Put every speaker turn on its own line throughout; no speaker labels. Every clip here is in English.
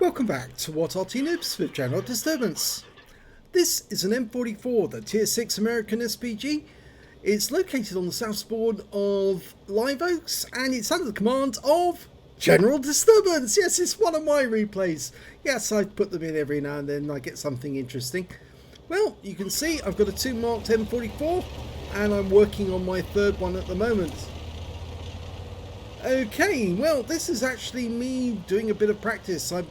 Welcome back to what Arty Noobs with General Disturbance. This is an M44, the Tier 6 American SPG. It's located on the south spawn of Live Oaks and it's under the command of General Disturbance. Yes, it's one of my replays. Yes, I put them in every now and then. I get something interesting. Well, you can see I've got a 2 marked M44 and I'm working on my third one at the moment. Okay, well, this is actually me doing a bit of practice. I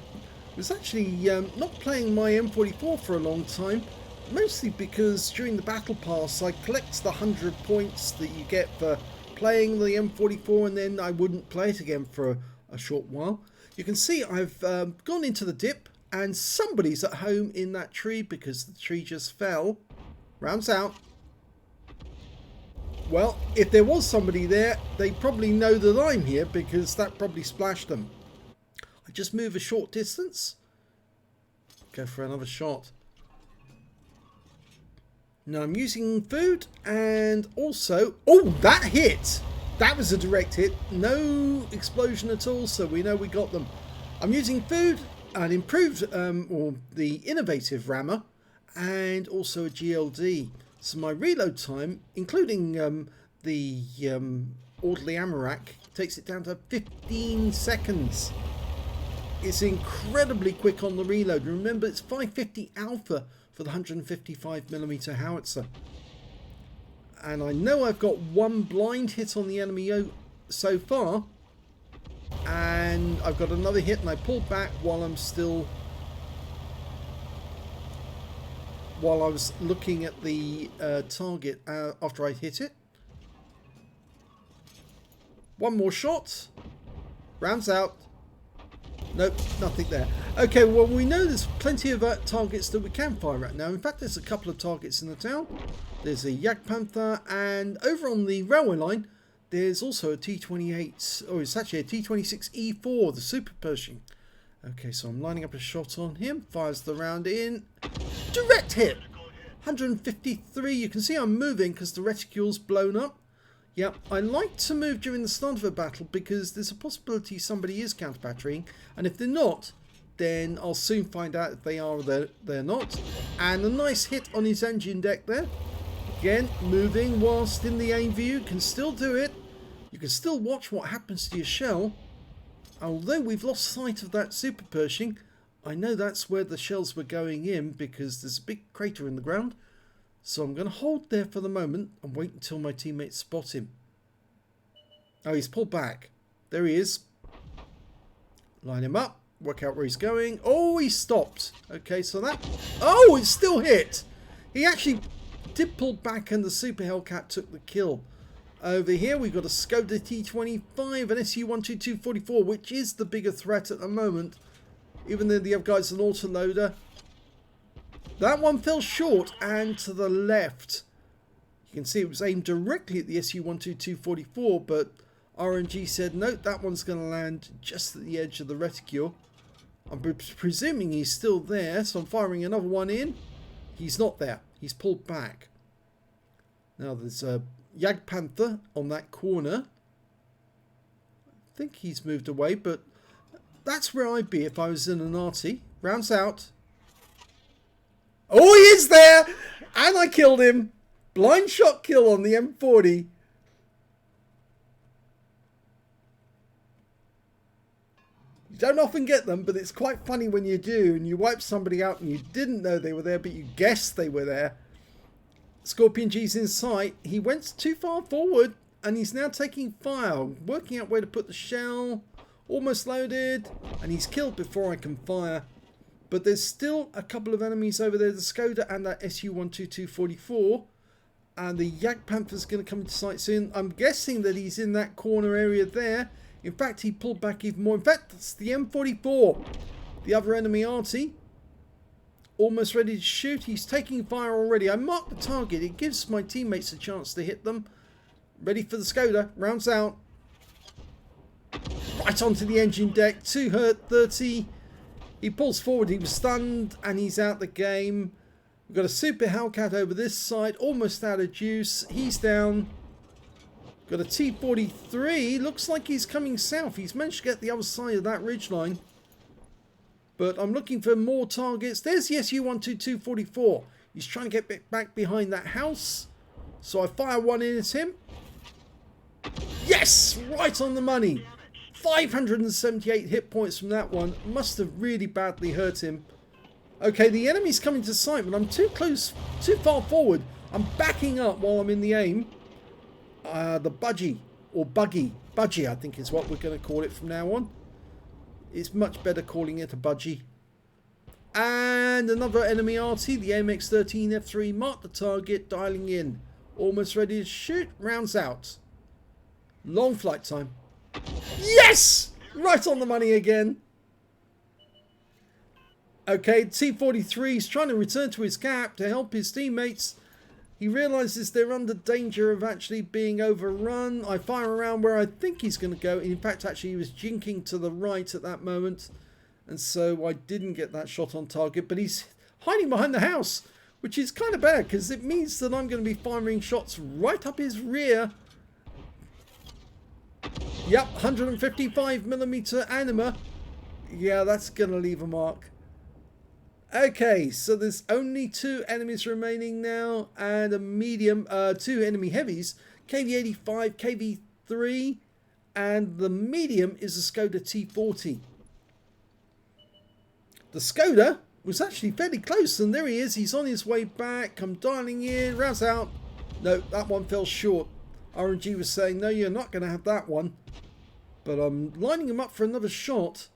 was actually not playing my M44 for a long time, mostly because during the Battle Pass I collect the 100 points that you get for playing the M44 and then I wouldn't play it again for a short while. You can see I've gone into the dip and somebody's at home in that tree because the tree just fell. Rounds out. Well, if there was somebody there, they probably know that I'm here because that probably splashed them. I just move a short distance. Go for another shot. Now I'm using food and also... Oh, that hit! That was a direct hit. No explosion at all, so we know we got them. I'm using food, an improved, or the innovative rammer, and also a GLD. So my reload time, including the orderly ammo rack, takes it down to 15 seconds. It's incredibly quick on the reload. Remember, it's 550 alpha for the 155mm howitzer. And I know I've got one blind hit on the enemy so far. And I've got another hit and I pulled back while I'm still... while I was looking at the target after I hit it. One more shot. Rounds out. Nope, nothing there. Okay, well, we know there's plenty of targets that we can fire at now. In fact, there's a couple of targets in the town. There's a Jagdpanther, and over on the railway line, there's also a T-28, or it's actually a T-26E4, the Super Pershing. Okay, so I'm lining up a shot on him. Fires the round in. Direct hit! 153. You can see I'm moving because the reticule's blown up. Yep, I like to move during the start of a battle because there's a possibility somebody is counter-batterying. And if they're not, then I'll soon find out if they are or they're not. And a nice hit on his engine deck there. Again, moving whilst in the aim view. Can still do it. You can still watch what happens to your shell. Although we've lost sight of that Super Pershing, I know that's where the shells were going in because there's a big crater in the ground. So I'm going to hold there for the moment and wait until my teammates spot him. Oh, he's pulled back. There he is. Line him up. Work out where he's going. Oh, he stopped. Okay, so that... Oh, it's still hit. He actually did pull back and the Super Hellcat took the kill. Over here we've got a Skoda T25 and SU-122-44, which is the bigger threat at the moment. Even though the other guy's an autoloader. That one fell short and to the left. You can see it was aimed directly at the SU-122-44, but RNG said, no, that one's going to land just at the edge of the reticule. I'm presuming he's still there, so I'm firing another one in. He's not there. He's pulled back. Now there's a Jagdpanther on that corner. I think he's moved away, but that's where I'd be if I was in an Arty. Rounds out. Oh, he is there! And I killed him. Blind shot kill on the M40. You don't often get them, but it's quite funny when you do. And you wipe somebody out and you didn't know they were there, but you guessed they were there. Scorpion G's in sight. He went too far forward and he's now taking fire. Working out where to put the shell. Almost loaded. And he's killed before I can fire. But there's still a couple of enemies over there. The Skoda and that SU-122-44. And the Jagdpanther's going to come into sight soon. I'm guessing that he's in that corner area there. In fact, he pulled back even more. In fact, that's the M44. The other enemy, Arty. Almost ready to shoot. He's taking fire already. I marked the target. It gives my teammates a chance to hit them. Ready for the Skoda. Rounds out. Right onto the engine deck. 2 hurt, 30. He pulls forward. He was stunned and he's out the game. We've got a Super Hellcat over this side. Almost out of juice. He's down. Got a T-43. Looks like he's coming south. He's managed to get the other side of that ridgeline. But I'm looking for more targets. There's the SU-122-44. He's trying to get back behind that house. So I fire one in at him. Yes! Right on the money. 578 hit points from that one. Must have really badly hurt him. Okay, the enemy's coming to sight, but I'm too close, too far forward. I'm backing up while I'm in the aim. The budgie, or buggy. Budgie, I think is what we're going to call it from now on. It's much better calling it a budgie. And another enemy Arty, the AMX-13 F3, marked the target, dialing in. Almost ready to shoot, rounds out. Long flight time. Yes! Right on the money again. Okay, T-43 is trying to return to his cap to help his teammates. He realises they're under danger of actually being overrun. I fire around where I think he's going to go. In fact, actually, he was jinking to the right at that moment. And so I didn't get that shot on target. But he's hiding behind the house, which is kind of bad because it means that I'm going to be firing shots right up his rear. Yep, 155mm anima. Yeah, that's going to leave a mark. Okay, so there's only 2 enemies remaining now, and a medium, 2 enemy heavies, KV-85, KV-3, and the medium is a Skoda T-40. The Skoda was actually fairly close, and there he is, he's on his way back, I'm dialing in, rounds out. No, that one fell short. RNG was saying, no, you're not going to have that one. But I'm lining him up for another shot.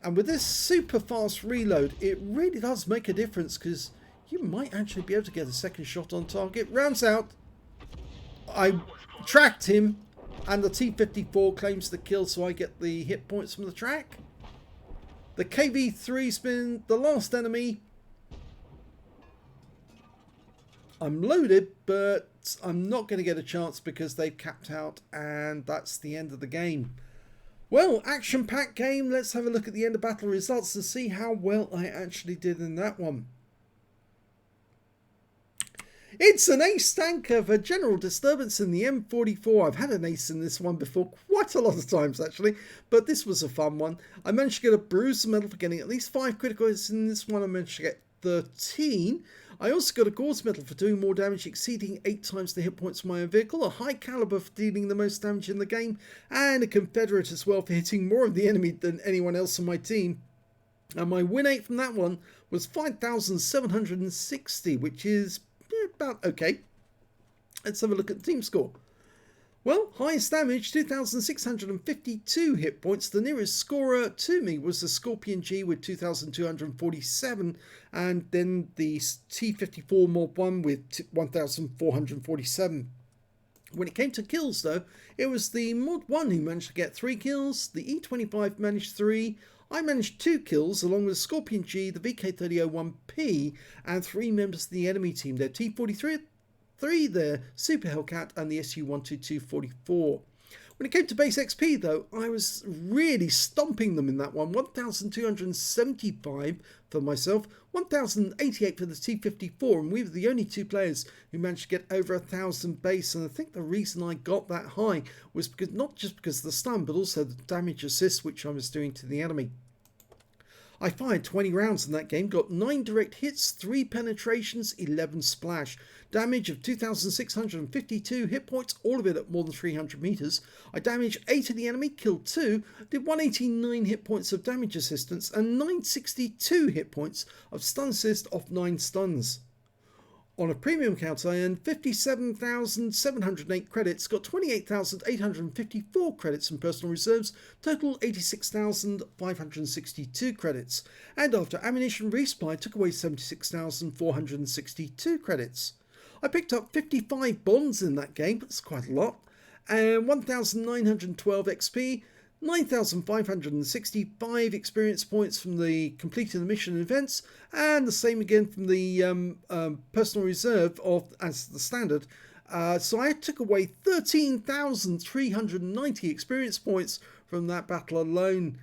And with this super fast reload, it really does make a difference because you might actually be able to get a second shot on target. Rounds out. I tracked him and the T-54 claims the kill, so I get the hit points from the track. The KV-3's been the last enemy. I'm loaded, but I'm not going to get a chance because they've capped out and that's the end of the game. Well, action-packed game. Let's have a look at the end of battle results and see how well I actually did in that one. It's an ace tanker for general disturbance in the M44. I've had an ace in this one before, quite a lot of times actually, but this was a fun one. I managed to get a bruise medal for getting at least 5 critical hits in this one. I managed to get 13. I also got a Gore's medal for doing more damage, exceeding 8 times the hit points of my own vehicle, a high caliber for dealing the most damage in the game, and a Confederate as well for hitting more of the enemy than anyone else on my team. And my win rate from that one was 5,760, which is about okay. Let's have a look at the team score. Well, highest damage, 2,652 hit points. The nearest scorer to me was the Scorpion G with 2,247, and then the T-54 Mod 1 with 1,447. When it came to kills, though, it was the Mod 1 who managed to get 3 kills, the E25 managed 3, I managed 2 kills along with the Scorpion G, the VK3001P, and 3 members of the enemy team, their T-43, the Super Hellcat, and the SU-122-44. When it came to base XP, though, I was really stomping them in that one. 1,275 for myself, 1,088 for the T-54, and we were the only 2 players who managed to get over 1,000 base. And I think the reason I got that high was because not just because of the stun, but also the damage assist which I was doing to the enemy. I fired 20 rounds in that game, got 9 direct hits, 3 penetrations, 11 splash. Damage of 2,652 hit points, all of it at more than 300 meters. I damaged 8 of the enemy, killed 2, did 189 hit points of damage assistance, and 962 hit points of stun assist off 9 stuns. On a premium count, I earned 57,708 credits, got 28,854 credits in personal reserves, total 86,562 credits, and after ammunition resupply, I took away 76,462 credits. I picked up 55 bonds in that game, that's quite a lot, and 1,912 XP, 9,565 experience points from the completing the mission events, and the same again from the personal reserve as the standard. So I took away 13,390 experience points from that battle alone.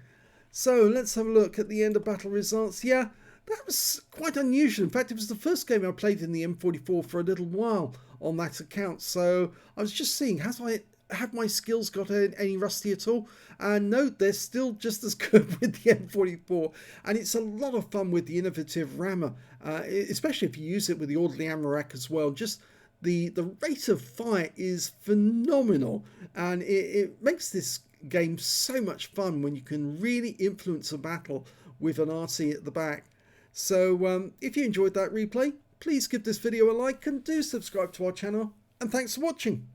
So let's have a look at the end of battle results. Yeah, that was quite unusual. In fact, it was the first game I played in the M44 for a little while on that account. So I was just seeing, have my skills got any rusty at all? And no, they're still just as good with the M44, and it's a lot of fun with the innovative rammer, especially if you use it with the orderly ammo rack as well. Just the rate of fire is phenomenal, and it makes this game so much fun when you can really influence a battle with an Arty at the back. So if you enjoyed that replay, please give this video a like and do subscribe to our channel, and thanks for watching.